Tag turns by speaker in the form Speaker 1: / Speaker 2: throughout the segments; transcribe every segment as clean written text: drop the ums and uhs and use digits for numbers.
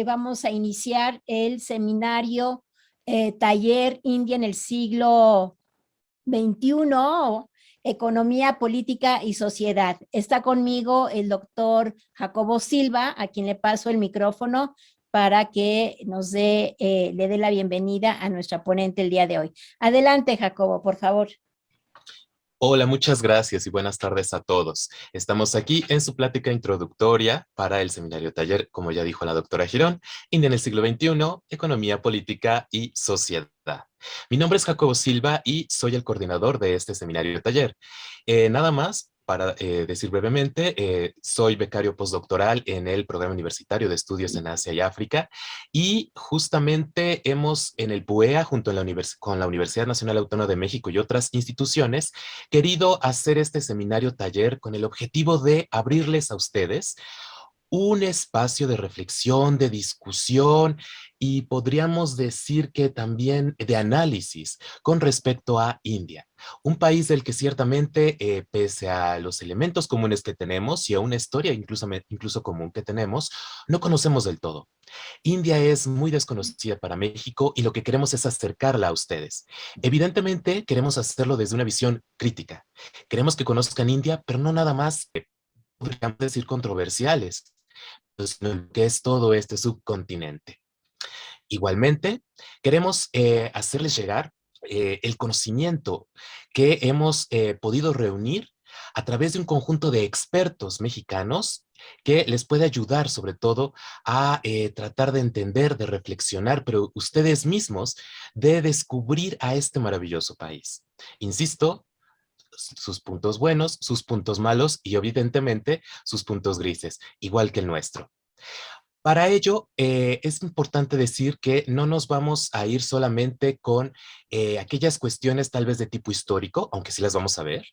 Speaker 1: vamos a iniciar el seminario taller India en el siglo XXI, Economía, Política y Sociedad. Está conmigo el doctor Jacobo Silva, a quien le paso el micrófono para que le dé la bienvenida a nuestra ponente el día de hoy. Adelante, Jacobo, por favor.
Speaker 2: Hola, muchas gracias y buenas tardes a todos. Estamos aquí en su plática introductoria para el seminario taller, como ya dijo la doctora Girón, India en el siglo XXI, Economía, Política y Sociedad. Mi nombre es Jacobo Silva y soy el coordinador de este seminario taller. Nada más. Para decir brevemente, soy becario postdoctoral en el Programa Universitario de Estudios en Asia y África y justamente hemos en el PUEA, junto a con la Universidad Nacional Autónoma de México y otras instituciones, querido hacer este seminario taller con el objetivo de abrirles a ustedes un espacio de reflexión, de discusión y podríamos decir que también de análisis con respecto a India, un país del que ciertamente, pese a los elementos comunes que tenemos y a una historia incluso común que tenemos, no conocemos del todo. India es muy desconocida para México y lo que queremos es acercarla a ustedes. Evidentemente, queremos hacerlo desde una visión crítica. Queremos que conozcan India, pero no nada más, podríamos decir, controversiales, sino que es todo este subcontinente. Igualmente, queremos hacerles llegar el conocimiento que hemos podido reunir a través de un conjunto de expertos mexicanos que les puede ayudar sobre todo a tratar de entender, de reflexionar, pero ustedes mismos de descubrir a este maravilloso país. Insisto, sus puntos buenos, sus puntos malos y evidentemente sus puntos grises, igual que el nuestro. Para ello, es importante decir que no nos vamos a ir solamente con aquellas cuestiones tal vez de tipo histórico, aunque sí las vamos a ver,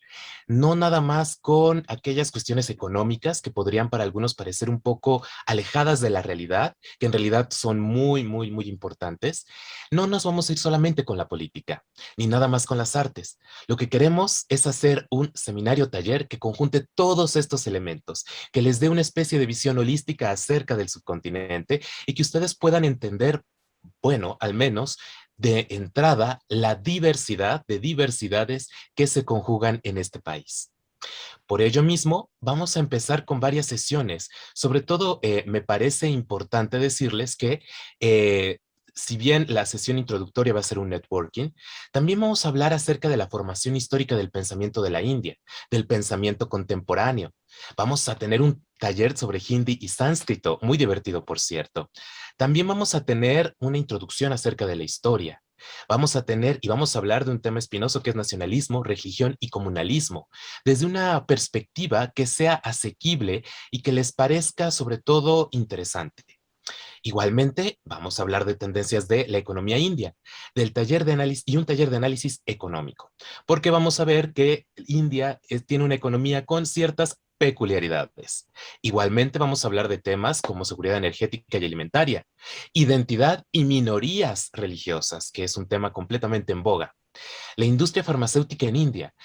Speaker 2: no nada más con aquellas cuestiones económicas que podrían para algunos parecer un poco alejadas de la realidad, que en realidad son muy, muy, muy importantes. No nos vamos a ir solamente con la política, ni nada más con las artes. Lo que queremos es hacer un seminario taller que conjunte todos estos elementos, que les dé una especie de visión holística acerca del subcontinente y que ustedes puedan entender, bueno, al menos de entrada, la diversidad de diversidades que se conjugan en este país. Por ello mismo, vamos a empezar con varias sesiones. Sobre todo, me parece importante decirles que si bien la sesión introductoria va a ser un networking, también vamos a hablar acerca de la formación histórica del pensamiento de la India, del pensamiento contemporáneo. Vamos a tener un taller sobre hindi y sánscrito, muy divertido, por cierto. También vamos a tener una introducción acerca de la historia. Vamos a tener y vamos a hablar de un tema espinoso que es nacionalismo, religión y comunalismo, desde una perspectiva que sea asequible y que les parezca sobre todo interesante. Igualmente, vamos a hablar de tendencias de la economía india, del taller de análisis y un taller de análisis económico, porque vamos a ver que India tiene una economía con ciertas peculiaridades. Igualmente vamos a hablar de temas como seguridad energética y alimentaria, identidad y minorías religiosas, que es un tema completamente en boga. La industria farmacéutica en India,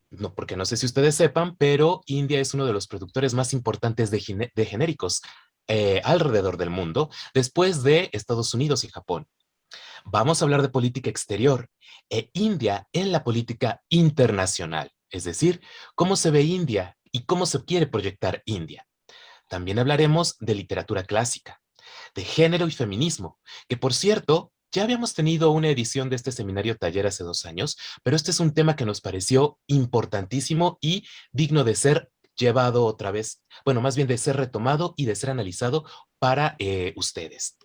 Speaker 2: no, porque no sé si ustedes sepan, pero India es uno de los productores más importantes de genéricos alrededor del mundo, después de Estados Unidos y Japón. Vamos a hablar de política exterior e India en la política internacional, es decir, cómo se ve India y cómo se quiere proyectar India. También hablaremos de literatura clásica, de género y feminismo, que por cierto, ya habíamos tenido una edición de este seminario taller hace 2 años, pero este es un tema que nos pareció importantísimo y digno de ser llevado otra vez, bueno, más bien de ser retomado y de ser analizado para ustedes.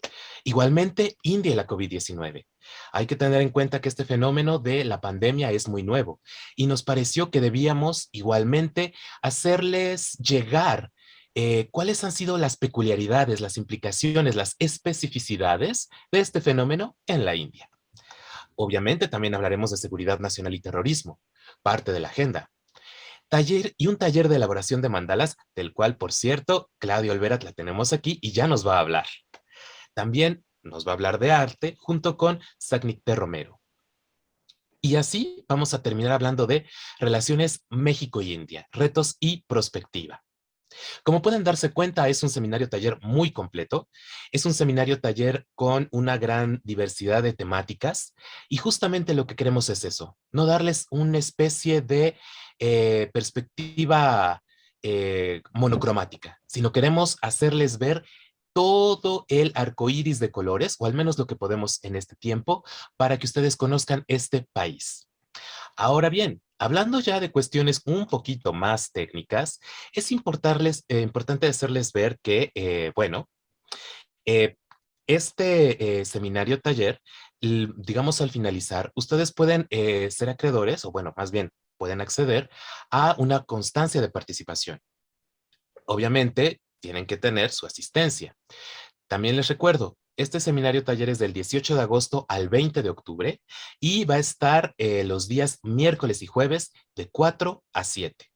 Speaker 2: Igualmente, India y la COVID-19. Hay que tener en cuenta que este fenómeno de la pandemia es muy nuevo y nos pareció que debíamos igualmente hacerles llegar cuáles han sido las peculiaridades, las implicaciones, las especificidades de este fenómeno en la India. Obviamente también hablaremos de seguridad nacional y terrorismo, parte de la agenda. Taller y un taller de elaboración de mandalas, del cual, por cierto, Claudio Alverat la tenemos aquí y ya nos va a hablar. También nos va a hablar de arte junto con Sagnik P. Romero. Y así vamos a terminar hablando de relaciones México y India, retos y prospectiva. Como pueden darse cuenta, es un seminario taller muy completo. Es un seminario taller con una gran diversidad de temáticas y justamente lo que queremos es eso, no darles una especie de perspectiva monocromática, sino queremos hacerles ver todo el arco iris de colores, o al menos lo que podemos en este tiempo, para que ustedes conozcan este país. Ahora bien, hablando ya de cuestiones un poquito más técnicas, es importante hacerles ver que, bueno, eh, este seminario taller, digamos al finalizar, ustedes pueden ser acreedores, o bueno, más bien, pueden acceder a una constancia de participación. Obviamente, tienen que tener su asistencia. También les recuerdo, este seminario taller es del 18 de agosto al 20 de octubre y va a estar los días miércoles y jueves de 4 a 7.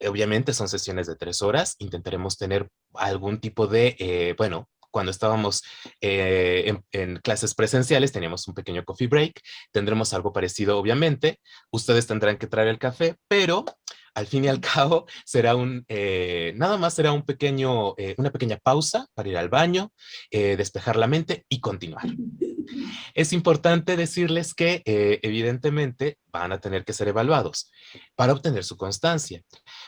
Speaker 2: Obviamente son sesiones de 3 horas. Intentaremos tener algún tipo de, bueno, cuando estábamos en clases presenciales teníamos un pequeño coffee break. Tendremos algo parecido, obviamente. Ustedes tendrán que traer el café, pero al fin y al cabo será nada más será una pequeña pausa para ir al baño, despejar la mente y continuar. Es importante decirles que evidentemente van a tener que ser evaluados para obtener su constancia.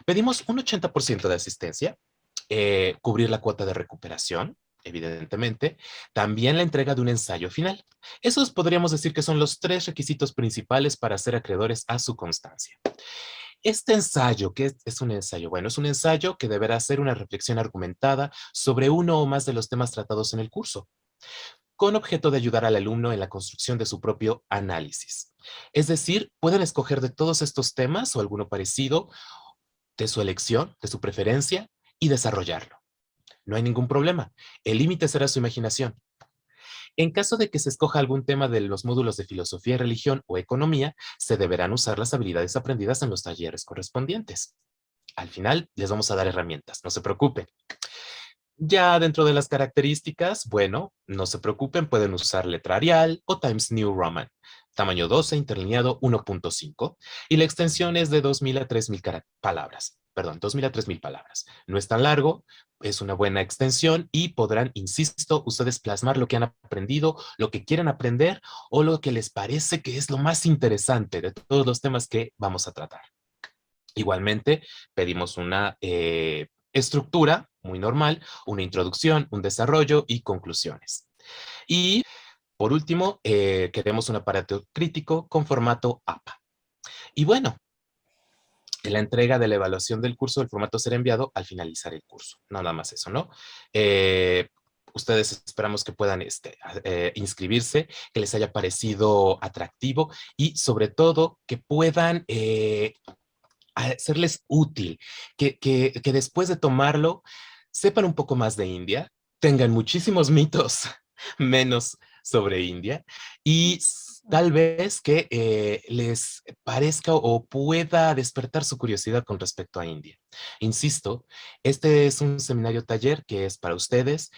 Speaker 2: Pedimos un 80% de asistencia, cubrir la cuota de recuperación, evidentemente, también la entrega de un ensayo final. Esos podríamos decir que son los 3 requisitos principales para ser acreedores a su constancia. Este ensayo, ¿qué es un ensayo? Bueno, es un ensayo que deberá ser una reflexión argumentada sobre uno o más de los temas tratados en el curso, con objeto de ayudar al alumno en la construcción de su propio análisis. Es decir, pueden escoger de todos estos temas o alguno parecido de su elección, de su preferencia, y desarrollarlo. No hay ningún problema. El límite será su imaginación. En caso de que se escoja algún tema de los módulos de filosofía y religión o economía, se deberán usar las habilidades aprendidas en los talleres correspondientes. Al final, les vamos a dar herramientas, no se preocupen. Ya dentro de las características, bueno, no se preocupen, pueden usar letra Arial o Times New Roman, tamaño 12, interlineado 1.5, y la extensión es de 2000 a 3000 palabras. Perdón, 2000 a 3000 palabras. No es tan largo, es una buena extensión y podrán, insisto, ustedes plasmar lo que han aprendido, lo que quieren aprender o lo que les parece que es lo más interesante de todos los temas que vamos a tratar. Igualmente, pedimos una estructura muy normal, una introducción, un desarrollo y conclusiones. Y por último, queremos un aparato crítico con formato APA. Y bueno, la entrega de la evaluación del curso, el formato será enviado al finalizar el curso. Nada más eso, ¿no? Ustedes esperamos que puedan inscribirse, que les haya parecido atractivo y sobre todo que puedan a serles útil, que después de tomarlo sepan un poco más de India, tengan muchísimos mitos menos sobre India y tal vez que les parezca o pueda despertar su curiosidad con respecto a India. Insisto, este es un seminario taller que es para ustedes.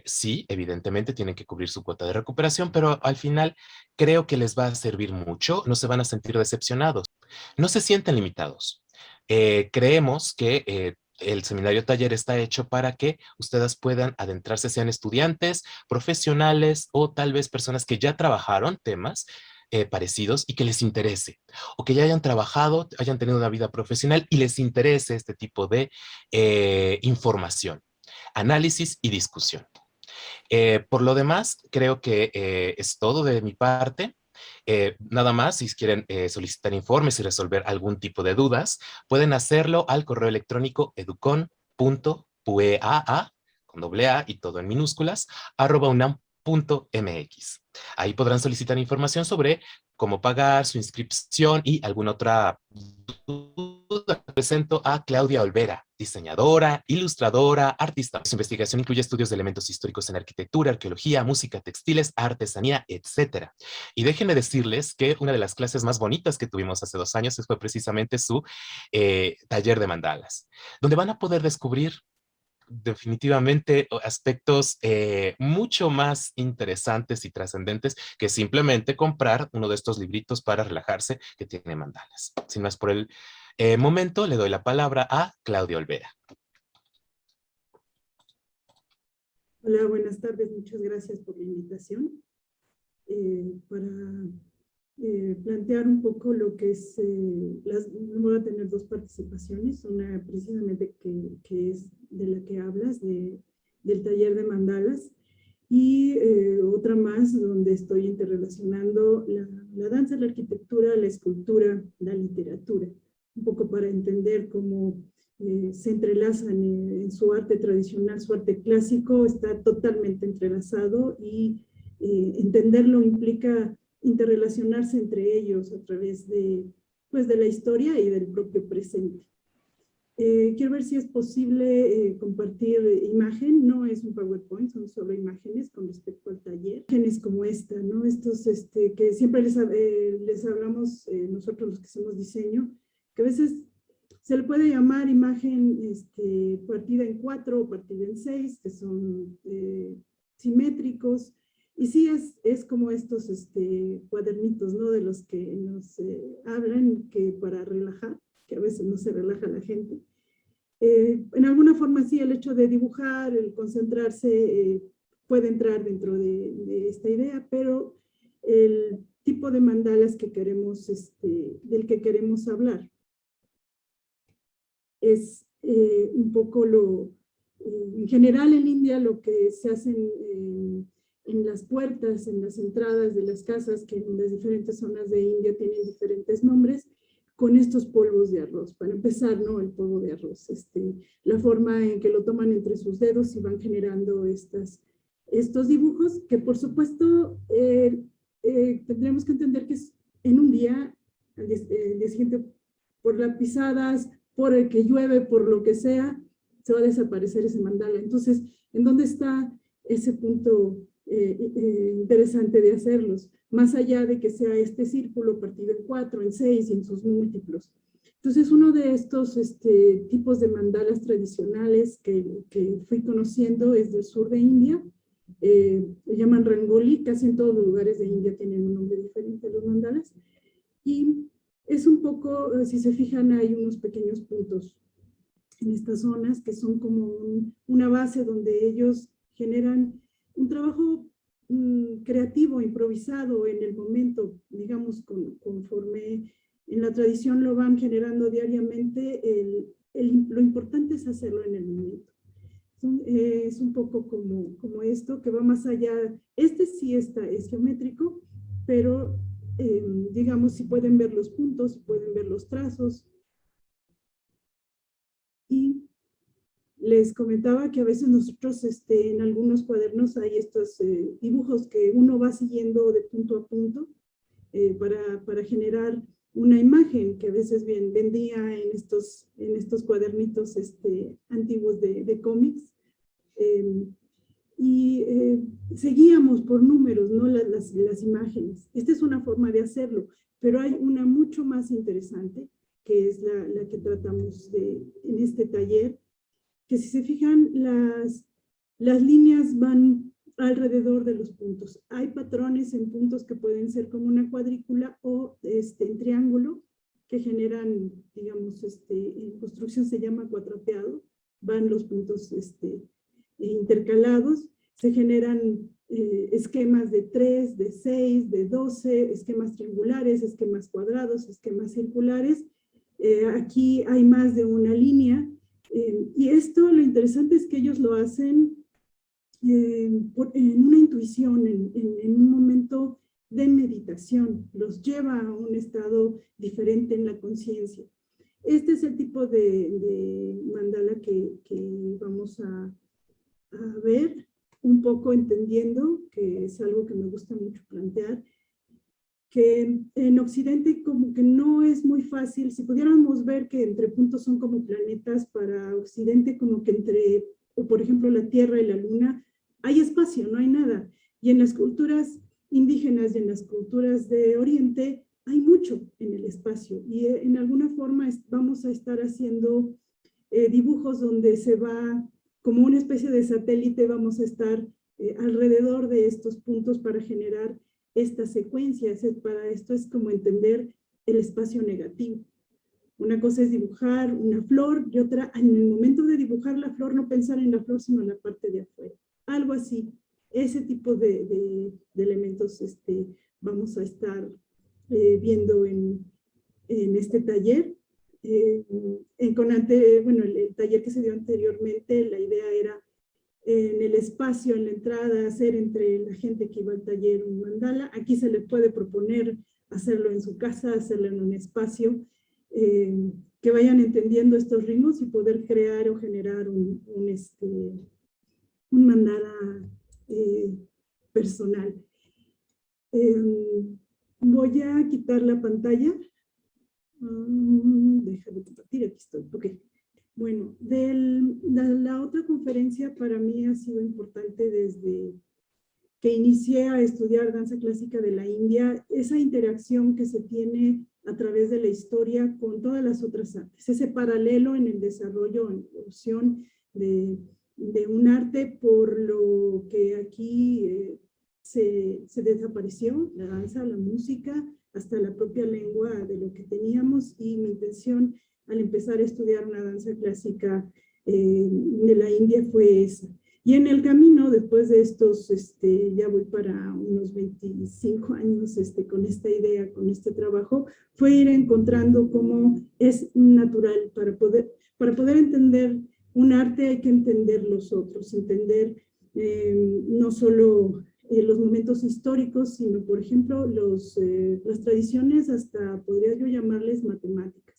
Speaker 2: Sí, evidentemente tienen que cubrir su cuota de recuperación, pero al final creo que les va a servir mucho, no se van a sentir decepcionados. No se sienten limitados. Creemos que el seminario taller está hecho para que ustedes puedan adentrarse, sean estudiantes, profesionales o tal vez personas que ya trabajaron temas parecidos y que les interese, o que ya hayan trabajado, hayan tenido una vida profesional y les interese este tipo de información, análisis y discusión. Por lo demás, creo que es todo de mi parte. Nada más, si quieren solicitar informes y resolver algún tipo de dudas, pueden hacerlo al correo electrónico educon.pueaa, con doble A y todo en minúsculas, @unam.mx. Ahí podrán solicitar información sobre cómo pagar su inscripción y alguna otra duda. Presento a Claudia Olvera, diseñadora, ilustradora, artista. Su investigación incluye estudios de elementos históricos en arquitectura, arqueología, música, textiles, artesanía, etcétera. Y déjenme decirles que una de las clases más bonitas que tuvimos hace 2 años fue precisamente su taller de mandalas, donde van a poder descubrir definitivamente aspectos mucho más interesantes y trascendentes que simplemente comprar uno de estos libritos para relajarse que tiene mandalas. Sin más por el momento, le doy la palabra a Claudia Olvera.
Speaker 3: Hola, buenas tardes. Muchas gracias por la invitación. Para plantear un poco lo que es, voy a tener dos participaciones, una precisamente que es de la que hablas, del taller de mandalas, y otra más donde estoy interrelacionando la danza, la arquitectura, la escultura, la literatura, un poco para entender cómo se entrelazan en su arte tradicional, su arte clásico está totalmente entrelazado y entenderlo implica interrelacionarse entre ellos a través pues, de la historia y del propio presente. Quiero ver si es posible compartir imagen, no es un PowerPoint, son solo imágenes con respecto al taller. Imágenes como esta, ¿no? Estos que siempre les hablamos nosotros los que hacemos diseño, que a veces se le puede llamar imagen partida en 4 o partida en 6, que son simétricos, y sí es como estos cuadernitos, ¿no? De los que nos hablan, que para relajar, que a veces no se relaja la gente. En alguna forma sí, el hecho de dibujar, el concentrarse, puede entrar dentro de esta idea, pero el tipo de mandalas que queremos, del que queremos hablar es un poco en general en India lo que se hace en las puertas, en las entradas de las casas, que en las diferentes zonas de India tienen diferentes nombres, con estos polvos de arroz. Para empezar, ¿no? El polvo de arroz, la forma en que lo toman entre sus dedos y van generando estos dibujos, que por supuesto tendremos que entender que es en un día, al día siguiente, por las pisadas, por el que llueve, por lo que sea, se va a desaparecer ese mandala. Entonces, ¿en dónde está ese punto interesante de hacerlos? Más allá de que sea este círculo partido en 4, en 6 y en sus múltiplos. Entonces, uno de estos tipos de mandalas tradicionales que fui conociendo es del sur de India. Le llaman Rangoli, casi en todos los lugares de India tienen un nombre diferente los mandalas. Y es un poco, si se fijan, hay unos pequeños puntos en estas zonas que son como una base donde ellos generan un trabajo creativo, improvisado en el momento, digamos, conforme en la tradición lo van generando diariamente, lo importante es hacerlo en el momento. Es un poco como esto, que va más allá. Sí es geométrico, pero digamos, si pueden ver los puntos, si pueden ver los trazos. Y les comentaba que a veces nosotros en algunos cuadernos hay estos dibujos que uno va siguiendo de punto a punto para generar una imagen que a veces vendía en estos cuadernitos antiguos de cómics. Seguíamos por números, ¿no? las imágenes. Esta es una forma de hacerlo, pero hay una mucho más interesante, que es la que tratamos en este taller, que si se fijan, las líneas van alrededor de los puntos. Hay patrones en puntos que pueden ser como una cuadrícula o en triángulo, que generan, digamos, en construcción se llama cuatrapeado, van los puntos intercalados, se generan esquemas de 3, de 6, de 12, esquemas triangulares, esquemas cuadrados, esquemas circulares. Aquí hay más de una línea, y esto lo interesante es que ellos lo hacen en una intuición, en un momento de meditación, los lleva a un estado diferente en la conciencia. Este es el tipo de mandala que vamos a ver, un poco entendiendo, que es algo que me gusta mucho plantear, que en Occidente como que no es muy fácil. Si pudiéramos ver que entre puntos son como planetas, para Occidente como que entre, o por ejemplo la Tierra y la Luna, hay espacio, no hay nada. Y en las culturas indígenas y en las culturas de Oriente hay mucho en el espacio. Y en alguna forma vamos a estar haciendo dibujos donde se va como una especie de satélite, vamos a estar alrededor de estos puntos para generar estas secuencias. Para esto es como entender el espacio negativo. Una cosa es dibujar una flor y otra, en el momento de dibujar la flor, no pensar en la flor, sino en la parte de afuera. algo así. Ese tipo de elementos vamos a estar viendo en este taller. Bueno, el taller que se dio anteriormente, la idea era en el espacio, en la entrada, hacer entre la gente que iba al taller un mandala. Aquí se les puede proponer hacerlo en su casa, hacerlo en un espacio, que vayan entendiendo estos ritmos y poder crear o generar un mandala personal. Voy a quitar la pantalla. Déjame compartir, aquí estoy. Ok. Bueno, la otra conferencia para mí ha sido importante desde que inicié a estudiar danza clásica de la India, esa interacción que se tiene a través de la historia con todas las otras artes, ese paralelo en el desarrollo, en la evolución de un arte por lo que aquí se desapareció, la danza, la música, hasta la propia lengua de lo que teníamos, y mi intención al empezar a estudiar una danza clásica de la India fue esa. Y en el camino, después de estos, ya voy para unos 25 años con esta idea, con este trabajo, fue ir encontrando cómo es natural para poder entender un arte. Hay que entender los otros, entender no solo los momentos históricos, sino, por ejemplo, las tradiciones, hasta podría yo llamarles matemáticas,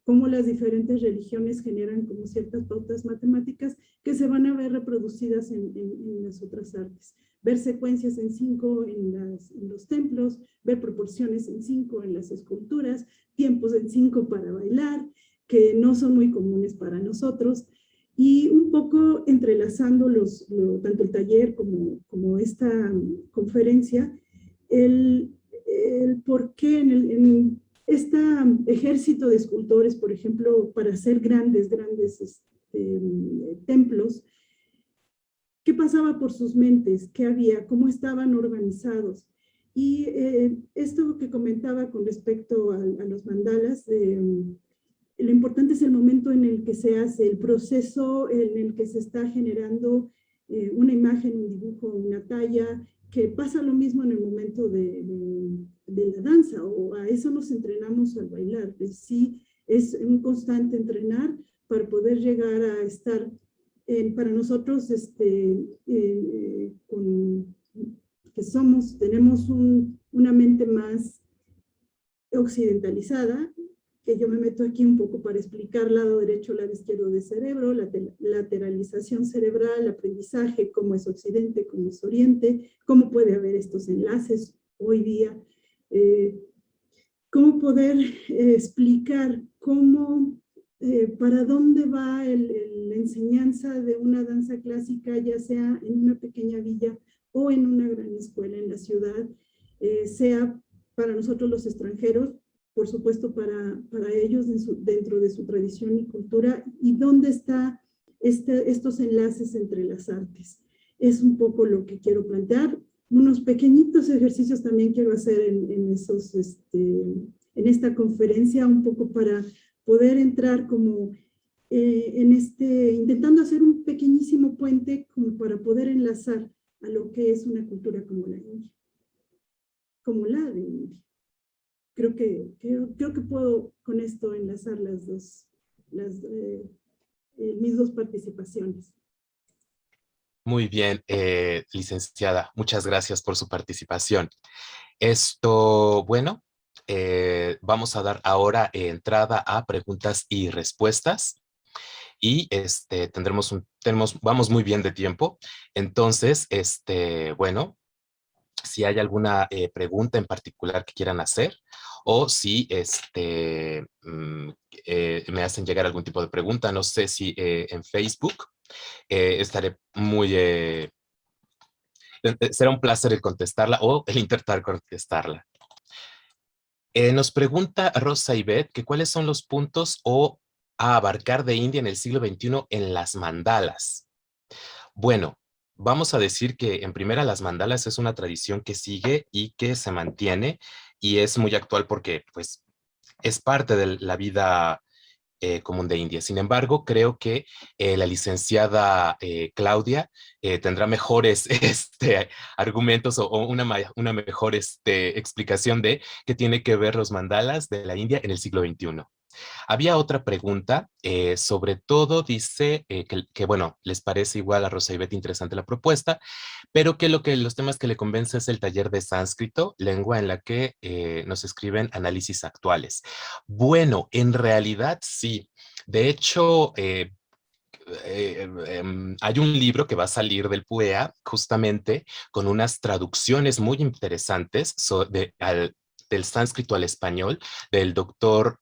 Speaker 3: cómo las diferentes religiones generan como ciertas pautas matemáticas que se van a ver reproducidas en las otras artes. Ver secuencias en 5 en los templos, ver proporciones en 5 en las esculturas, tiempos en 5 para bailar, que no son muy comunes para nosotros, y un poco entrelazando tanto el taller como esta conferencia, el por qué en este ejército de escultores, por ejemplo, para hacer grandes templos, ¿qué pasaba por sus mentes? ¿Qué había? ¿Cómo estaban organizados? Y esto que comentaba con respecto a los mandalas, lo importante es el momento en el que se hace, el proceso en el que se está generando una imagen, un dibujo, una talla, que pasa lo mismo en el momento de la danza, o a eso nos entrenamos al bailar. Sí, es un constante entrenar para poder llegar a estar, para nosotros, tenemos una mente más occidentalizada, que yo me meto aquí un poco para explicar lado derecho, lado izquierdo del cerebro, la lateralización cerebral, aprendizaje, cómo es Occidente, cómo es Oriente, cómo puede haber estos enlaces hoy día, cómo poder explicar para dónde va la enseñanza de una danza clásica, ya sea en una pequeña villa o en una gran escuela en la ciudad, sea para nosotros los extranjeros, por supuesto para ellos dentro de su tradición y cultura, y dónde están estos enlaces entre las artes. Es un poco lo que quiero plantear. Unos pequeñitos ejercicios también quiero hacer en esta conferencia, un poco para poder entrar como intentando hacer un pequeñísimo puente como para poder enlazar a lo que es una cultura como la India, como la de India. Creo que puedo con esto enlazar mis dos participaciones.
Speaker 2: Muy bien, licenciada. Muchas gracias por su participación. Bueno, vamos a dar ahora entrada a preguntas y respuestas. Y vamos muy bien de tiempo. Entonces, bueno, si hay alguna pregunta en particular que quieran hacer, o si me hacen llegar algún tipo de pregunta, no sé si en Facebook, estaré será un placer el contestarla o el intentar contestarla. Nos pregunta Rosa Ivette que cuáles son los puntos a abarcar de India en el siglo XXI en las mandalas. Bueno, vamos a decir que en primera las mandalas es una tradición que sigue y que se mantiene y es muy actual porque pues es parte de la vida común de India. Sin embargo, creo que la licenciada Claudia tendrá mejores argumentos o una mejor explicación de qué tiene que ver los mandalas de la India en el siglo XXI. Había otra pregunta, sobre todo dice bueno, les parece igual a Rosa Ivette interesante la propuesta, pero que los temas que le convence es el taller de sánscrito, lengua en la que nos escriben análisis actuales. Bueno, en realidad sí. De hecho, hay un libro que va a salir del PUEA justamente con unas traducciones muy interesantes del sánscrito al español del doctor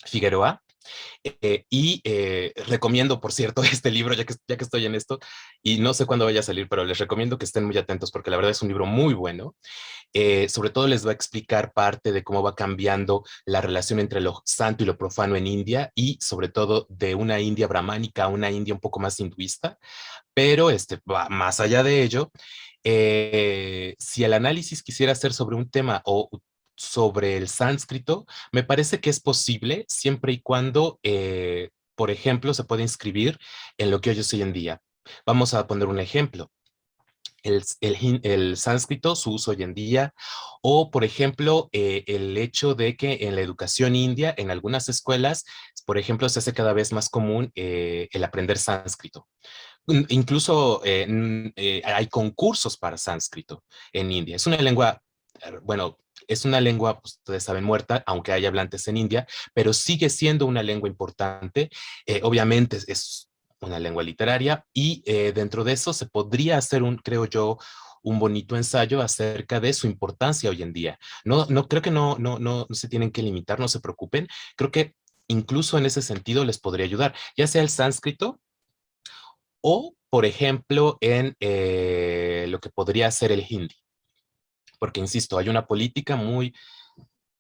Speaker 2: Figueroa. Recomiendo, por cierto, este libro, ya que estoy en esto, y no sé cuándo vaya a salir, pero les recomiendo que estén muy atentos porque la verdad es un libro muy bueno. Sobre todo les va a explicar parte de cómo va cambiando la relación entre lo santo y lo profano en India y sobre todo de una India brahmánica a una India un poco más hinduista, pero va más allá de ello. Si el análisis quisiera hacer sobre un tema o sobre el sánscrito, me parece que es posible siempre y cuando, por ejemplo, se puede inscribir en lo que hoy es hoy en día. Vamos a poner un ejemplo. El sánscrito, su uso hoy en día, o por ejemplo, el hecho de que en la educación india, en algunas escuelas, por ejemplo, se hace cada vez más común el aprender sánscrito. Incluso hay concursos para sánscrito en India. Es una lengua, bueno, es una lengua, pues, ustedes saben, muerta, aunque hay hablantes en India, pero sigue siendo una lengua importante. Obviamente es una lengua literaria y dentro de eso se podría hacer creo yo, un bonito ensayo acerca de su importancia hoy en día. No creo que no se tienen que limitar, no se preocupen. Creo que incluso en ese sentido les podría ayudar, ya sea el sánscrito o, por ejemplo, en lo que podría ser el hindi. Porque, insisto, hay una política muy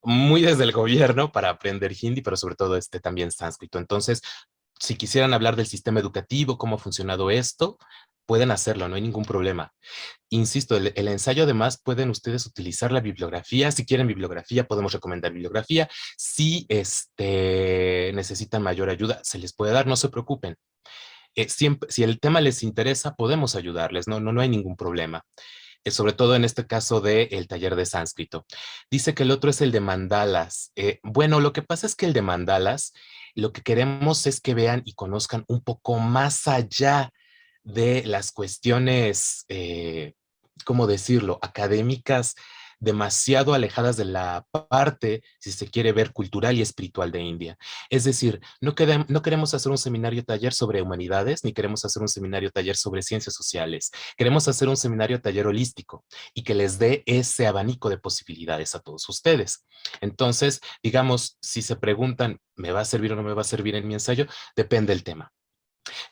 Speaker 2: desde el gobierno para aprender hindi, pero sobre todo también sánscrito. Entonces, si quisieran hablar del sistema educativo, cómo ha funcionado esto, pueden hacerlo, no hay ningún problema. Insisto, el ensayo además pueden ustedes utilizar la bibliografía. Si quieren bibliografía, podemos recomendar bibliografía. Si necesitan mayor ayuda, se les puede dar, no se preocupen. Siempre, si el tema les interesa, podemos ayudarles, no hay ningún problema. Sobre todo en este caso del taller de sánscrito. Dice que el otro es el de mandalas. Bueno, lo que pasa es que el de mandalas, lo que queremos es que vean y conozcan un poco más allá de las cuestiones, ¿cómo decirlo?, académicas, demasiado alejadas de la parte, si se quiere ver, cultural y espiritual de India. Es decir, no queremos hacer un seminario taller sobre humanidades, ni queremos hacer un seminario taller sobre ciencias sociales. Queremos hacer un seminario taller holístico y que les dé ese abanico de posibilidades a todos ustedes. Entonces, digamos, si se preguntan, ¿me va a servir o no me va a servir en mi ensayo? Depende del tema.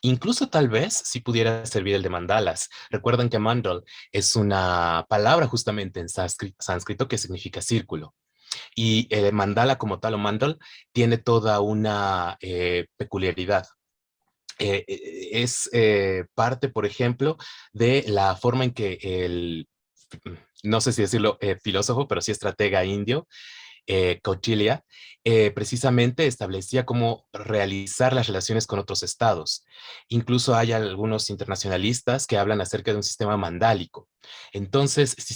Speaker 2: Incluso tal vez si pudiera servir el de mandalas. Recuerden que mandal es una palabra justamente en sánscrito que significa círculo. Y el mandala como tal o mandal tiene toda una peculiaridad. Es parte, por ejemplo, de la forma en que no sé si decirlo, filósofo, pero sí estratega indio, Kautilya, precisamente establecía cómo realizar las relaciones con otros estados. Incluso hay algunos internacionalistas que hablan acerca de un sistema mandálico. Entonces, si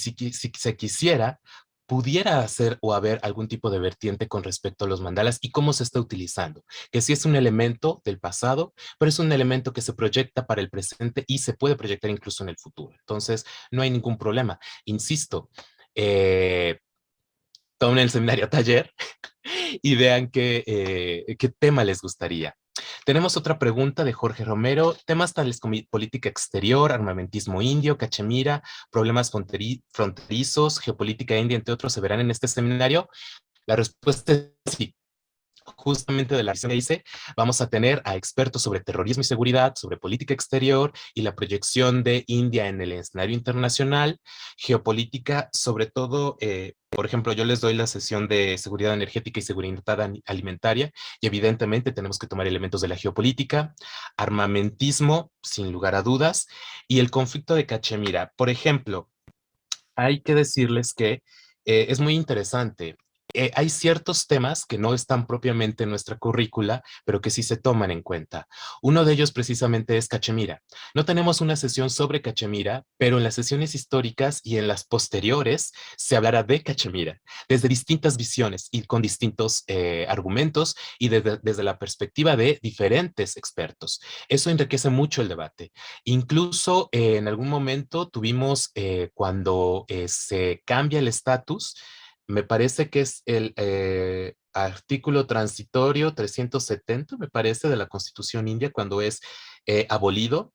Speaker 2: se quisiera, pudiera hacer o haber algún tipo de vertiente con respecto a los mandalas y cómo se está utilizando, que sí es un elemento del pasado, pero es un elemento que se proyecta para el presente y se puede proyectar incluso en el futuro. Entonces, no hay ningún problema. Insisto, tomen el seminario taller y vean qué tema les gustaría. Tenemos otra pregunta de Jorge Romero. Temas tales como política exterior, armamentismo indio, cachemira, problemas fronterizos, geopolítica india, entre otros, ¿se verán en este seminario? La respuesta es sí. Justamente de la sesión que hice, vamos a tener a expertos sobre terrorismo y seguridad, sobre política exterior y la proyección de India en el escenario internacional, geopolítica, sobre todo, por ejemplo, yo les doy la sesión de seguridad energética y seguridad alimentaria, y evidentemente tenemos que tomar elementos de la geopolítica, armamentismo, sin lugar a dudas, y el conflicto de Cachemira. Por ejemplo, hay que decirles que es muy interesante. hay ciertos temas que no están propiamente en nuestra currícula, pero que sí se toman en cuenta. Uno de ellos precisamente es Cachemira. No tenemos una sesión sobre Cachemira, pero en las sesiones históricas y en las posteriores se hablará de Cachemira desde distintas visiones y con distintos argumentos y desde la perspectiva de diferentes expertos. Eso enriquece mucho el debate. Incluso en algún momento tuvimos, cuando se cambia el estatus, me parece que es el artículo transitorio 370, me parece, de la Constitución india, cuando es abolido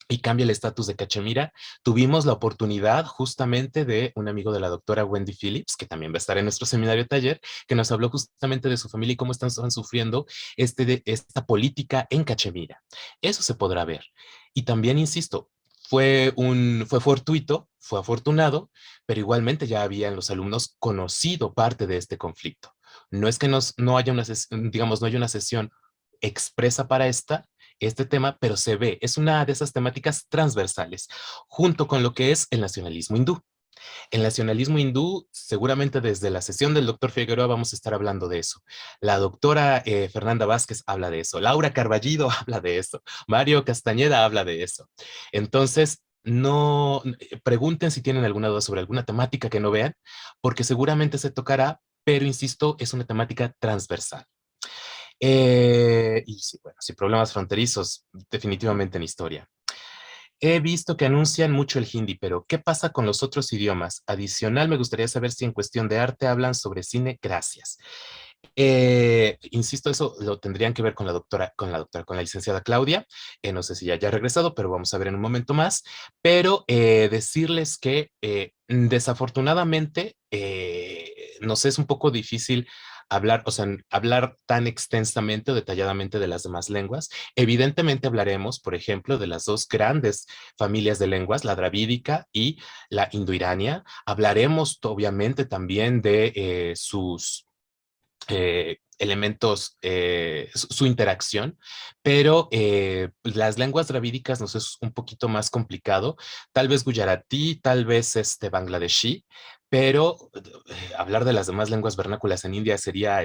Speaker 2: y cambia el estatus de Cachemira. Tuvimos la oportunidad justamente de un amigo de la doctora Wendy Phillips, que también va a estar en nuestro seminario taller, que nos habló justamente de su familia y cómo están sufriendo esta política en Cachemira. Eso se podrá ver. Y también, insisto, fue fortuito, fue afortunado, pero igualmente ya habían los alumnos conocido parte de este conflicto. No es que no haya digamos, no haya una sesión expresa para este tema, pero se ve, es una de esas temáticas transversales, junto con lo que es el nacionalismo hindú. El nacionalismo hindú, seguramente desde la sesión del doctor Figueroa vamos a estar hablando de eso. La doctora Fernanda Vázquez habla de eso, Laura Carballido habla de eso, Mario Castañeda habla de eso. Entonces, no pregunten si tienen alguna duda sobre alguna temática que no vean, porque seguramente se tocará, pero insisto, es una temática transversal. Y sí, bueno, sí, problemas fronterizos, definitivamente en historia. He visto que anuncian mucho el hindi, pero ¿qué pasa con los otros idiomas? Adicional, me gustaría saber si en cuestión de arte hablan sobre cine. Gracias. Insisto, eso lo tendrían que ver con la licenciada Claudia. No sé si ya haya regresado, pero vamos a ver en un momento más. Pero decirles que desafortunadamente nos es un poco difícil hablar, o sea, hablar tan extensamente o detalladamente de las demás lenguas. Evidentemente hablaremos, por ejemplo, de las dos grandes familias de lenguas, la dravídica y la indoirania. Hablaremos, obviamente, también de sus elementos, su interacción, pero las lenguas dravídicas nos es un poquito más complicado, tal vez guyaratí, tal vez bangladeshi, pero hablar de las demás lenguas vernáculas en India sería,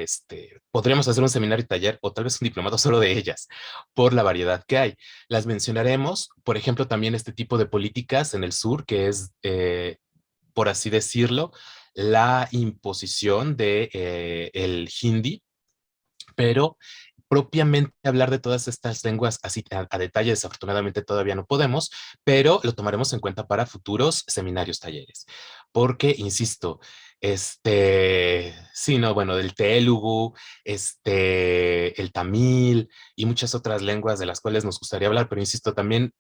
Speaker 2: podríamos hacer un seminario y taller o tal vez un diplomado solo de ellas, por la variedad que hay. Las mencionaremos, por ejemplo, también este tipo de políticas en el sur, que es, por así decirlo, la imposición de el hindi, pero propiamente hablar de todas estas lenguas así a detalle, desafortunadamente todavía no podemos, pero lo tomaremos en cuenta para futuros seminarios, talleres, porque, insisto, sí, no, bueno, del telugu, el tamil y muchas otras lenguas de las cuales nos gustaría hablar, pero insisto, también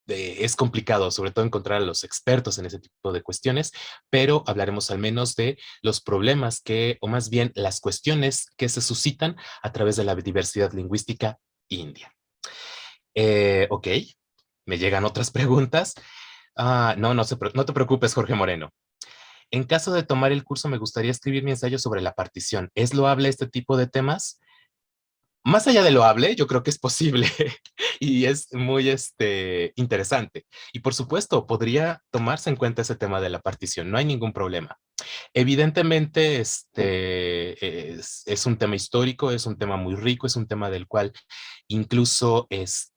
Speaker 2: es complicado, sobre todo encontrar a los expertos en ese tipo de cuestiones, pero hablaremos al menos de los problemas o más bien las cuestiones que se suscitan a través de la diversidad lingüística india. Ok, me llegan otras preguntas. No te preocupes, Jorge Moreno. En caso de tomar el curso, me gustaría escribir mi ensayo sobre la partición. ¿Es loable este tipo de temas? Más allá de lo hable, yo creo que es posible y es muy interesante. Y por supuesto, podría tomarse en cuenta ese tema de la partición, no hay ningún problema. Evidentemente, es un tema histórico, es un tema muy rico, es un tema del cual incluso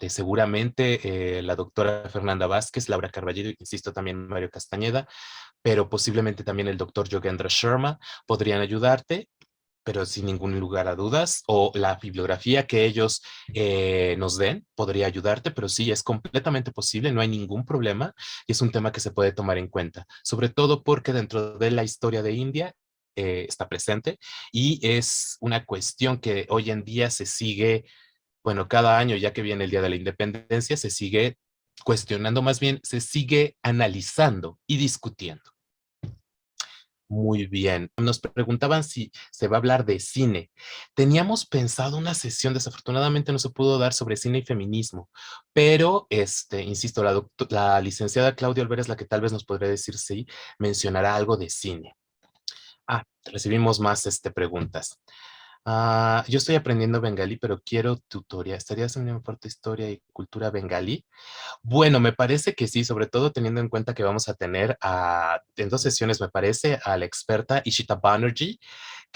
Speaker 2: seguramente la doctora Fernanda Vázquez, Laura Carballido, insisto también Mario Castañeda, pero posiblemente también el doctor Yogendra Sharma podrían ayudarte, pero sin ningún lugar a dudas, o la bibliografía que ellos nos den podría ayudarte, pero sí, es completamente posible, no hay ningún problema y es un tema que se puede tomar en cuenta, sobre todo porque dentro de la historia de India está presente y es una cuestión que hoy en día se sigue, bueno, cada año ya que viene el Día de la Independencia, se sigue cuestionando, más bien se sigue analizando y discutiendo. Muy bien. Nos preguntaban si se va a hablar de cine. Teníamos pensado una sesión, desafortunadamente no se pudo dar sobre cine y feminismo, pero insisto, la licenciada Claudia Olvera es la que tal vez nos podría decir si mencionará algo de cine. Recibimos más preguntas. Yo estoy aprendiendo bengalí, pero quiero tutoría. ¿Estarías en una parte de historia y cultura bengalí? Bueno, me parece que sí, sobre todo teniendo en cuenta que vamos a tener en 2 sesiones, me parece, a la experta Ishita Banerjee,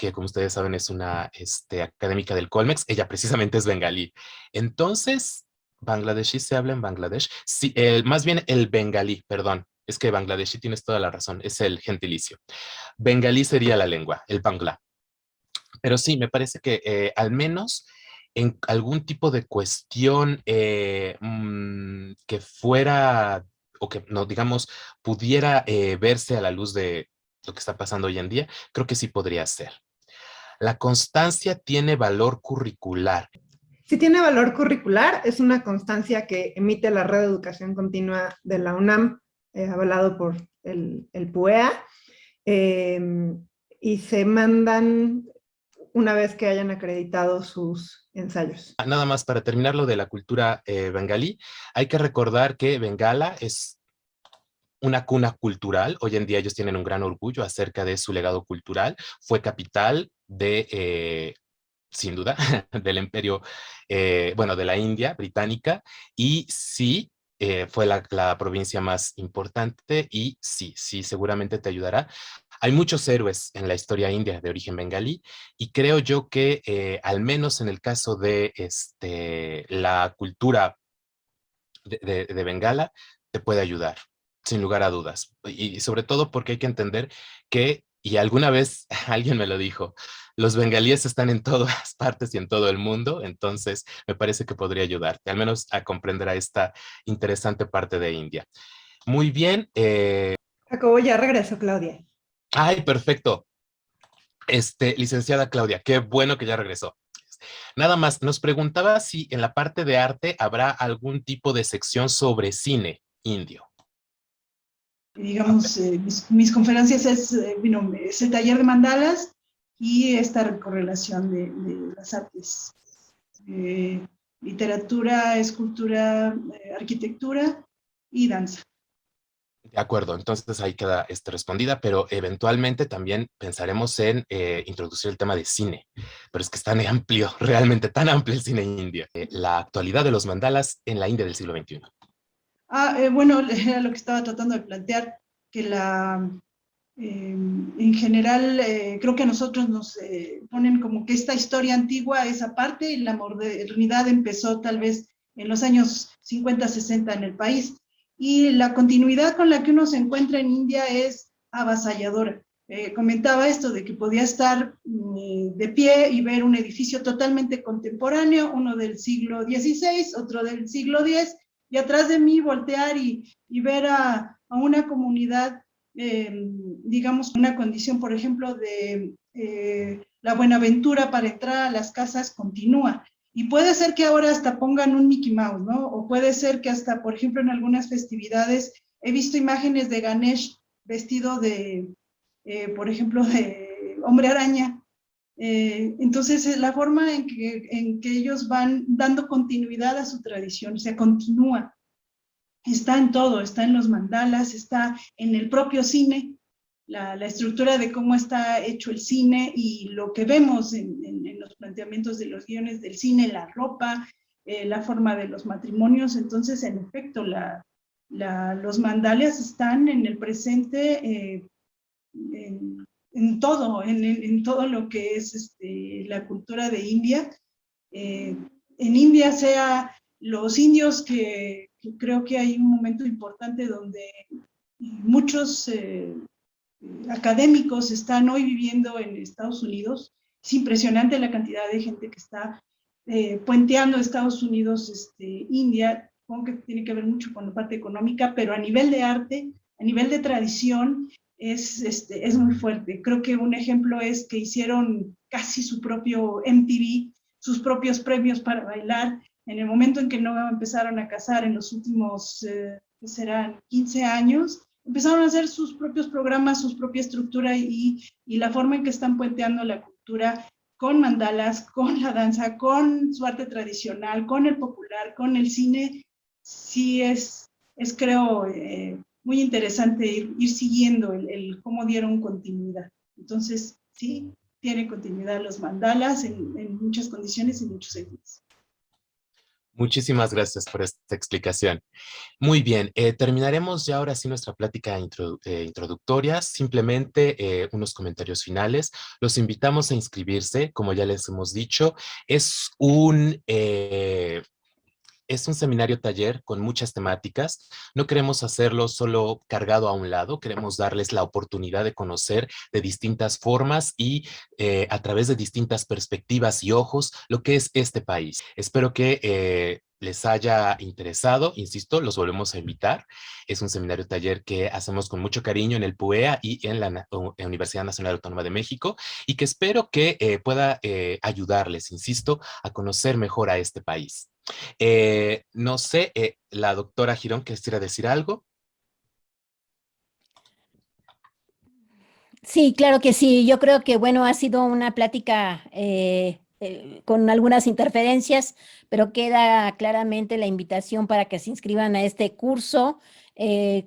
Speaker 2: que como ustedes saben es una académica del Colmex, ella precisamente es bengalí. Entonces, ¿bangladeshi se habla en Bangladesh? Sí, más bien el bengalí, perdón. Es que Bangladeshi tienes toda la razón, es el gentilicio. Bengalí sería la lengua, el bangla. Pero sí, me parece que al menos en algún tipo de cuestión que fuera, o que no, digamos, pudiera verse a la luz de lo que está pasando hoy en día, creo que sí podría ser. La constancia tiene valor curricular.
Speaker 4: Si tiene valor curricular, es una constancia que emite la Red de Educación Continua de la UNAM, avalado por el PUEA, y se mandan una vez que hayan acreditado sus ensayos.
Speaker 2: Nada más para terminar lo de la cultura bengalí, hay que recordar que Bengala es una cuna cultural. Hoy en día ellos tienen un gran orgullo acerca de su legado cultural. Fue capital de, sin duda, del imperio, bueno, de la India británica, y sí, fue la provincia más importante, y sí, sí, seguramente te ayudará. Hay muchos héroes en la historia india de origen bengalí, y creo yo que al menos en el caso de la cultura de Bengala, te puede ayudar, sin lugar a dudas. Y sobre todo porque hay que entender que, y alguna vez alguien me lo dijo, los bengalíes están en todas partes y en todo el mundo, entonces me parece que podría ayudarte, al menos a comprender a esta interesante parte de India. Muy bien.
Speaker 4: Jacobo, ya regresó Claudia.
Speaker 2: Ay, perfecto. Licenciada Claudia, qué bueno que ya regresó. Nada más, nos preguntaba si en la parte de arte habrá algún tipo de sección sobre cine indio.
Speaker 5: Digamos, mis conferencias es el taller de mandalas y esta correlación de las artes. Literatura, escultura, arquitectura y danza.
Speaker 2: De acuerdo, entonces ahí queda respondida, pero eventualmente también pensaremos en introducir el tema de cine, pero es que es tan amplio, realmente tan amplio el cine indio. La actualidad de los mandalas en la India del siglo XXI.
Speaker 5: Bueno, era lo que estaba tratando de plantear, que en general creo que a nosotros nos ponen como que esta historia antigua es aparte y la modernidad empezó tal vez en los años 50, 60 en el país. Y la continuidad con la que uno se encuentra en India es avasalladora. Comentaba esto de que podía estar de pie y ver un edificio totalmente contemporáneo, uno del siglo XVI, otro del siglo X, y atrás de mí voltear y ver a una comunidad, digamos, una condición, por ejemplo, de la Buenaventura para entrar a las casas continúa. Y puede ser que ahora hasta pongan un Mickey Mouse, ¿no? O puede ser que hasta, por ejemplo, en algunas festividades he visto imágenes de Ganesh vestido de, por ejemplo, de hombre araña. Entonces, la forma en que ellos van dando continuidad a su tradición, o sea, continúa. Está en todo, está en los mandalas, está en el propio cine, la estructura de cómo está hecho el cine y lo que vemos en los planteamientos de los guiones del cine, la ropa, la forma de los matrimonios. Entonces, en efecto, los mandalas están en el presente, en todo lo que es la cultura de India. En India, sea los indios, que creo que hay un momento importante donde muchos académicos están hoy viviendo en Estados Unidos. Es impresionante la cantidad de gente que está puenteando Estados Unidos, India. Supongo que tiene que ver mucho con la parte económica, pero a nivel de arte, a nivel de tradición, es muy fuerte. Creo que un ejemplo es que hicieron casi su propio MTV, sus propios premios para bailar. En el momento en que no empezaron a cazar en los últimos, ¿qué serán? 15 años, empezaron a hacer sus propios programas, su propia estructura y la forma en que están puenteando la cultura con mandalas, con la danza, con su arte tradicional, con el popular, con el cine. Sí es creo, muy interesante ir siguiendo el cómo dieron continuidad. Entonces, sí, tiene continuidad los mandalas en muchas condiciones y muchos sentidos.
Speaker 2: Muchísimas gracias por esta explicación. Muy bien, terminaremos ya ahora sí nuestra plática introductoria. Simplemente unos comentarios finales. Los invitamos a inscribirse, como ya les hemos dicho. Es un seminario taller con muchas temáticas. No queremos hacerlo solo cargado a un lado, queremos darles la oportunidad de conocer de distintas formas y a través de distintas perspectivas y ojos lo que es este país. Espero que les haya interesado, insisto, los volvemos a invitar. Es un seminario taller que hacemos con mucho cariño en el PUEA y en la Universidad Nacional Autónoma de México y que espero que pueda ayudarles, insisto, a conocer mejor a este país. No sé, la doctora Girón, ¿quisiera decir algo?
Speaker 1: Sí, claro que sí. Yo creo que, bueno, ha sido una plática con algunas interferencias, pero queda claramente la invitación para que se inscriban a este curso.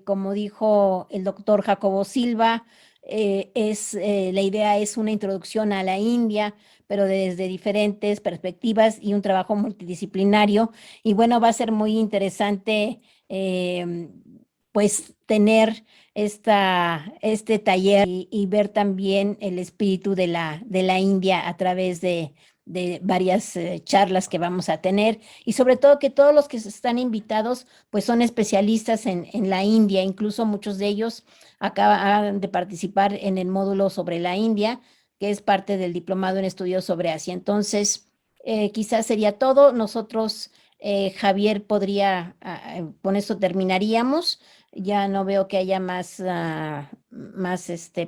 Speaker 1: Como dijo el doctor Jacobo Silva, la idea es una introducción a la India, pero desde diferentes perspectivas y un trabajo multidisciplinario. Y bueno, va a ser muy interesante, pues, tener este taller y ver también el espíritu de la India a través de varias charlas que vamos a tener y sobre todo que todos los que están invitados pues son especialistas en la India, incluso muchos de ellos acaban de participar en el módulo sobre la India, que es parte del diplomado en estudios sobre Asia. Entonces, quizás sería todo. Nosotros, Javier, con esto terminaríamos. Ya no veo que haya más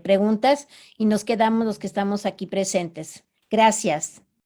Speaker 1: preguntas y nos quedamos los que estamos aquí presentes. Gracias.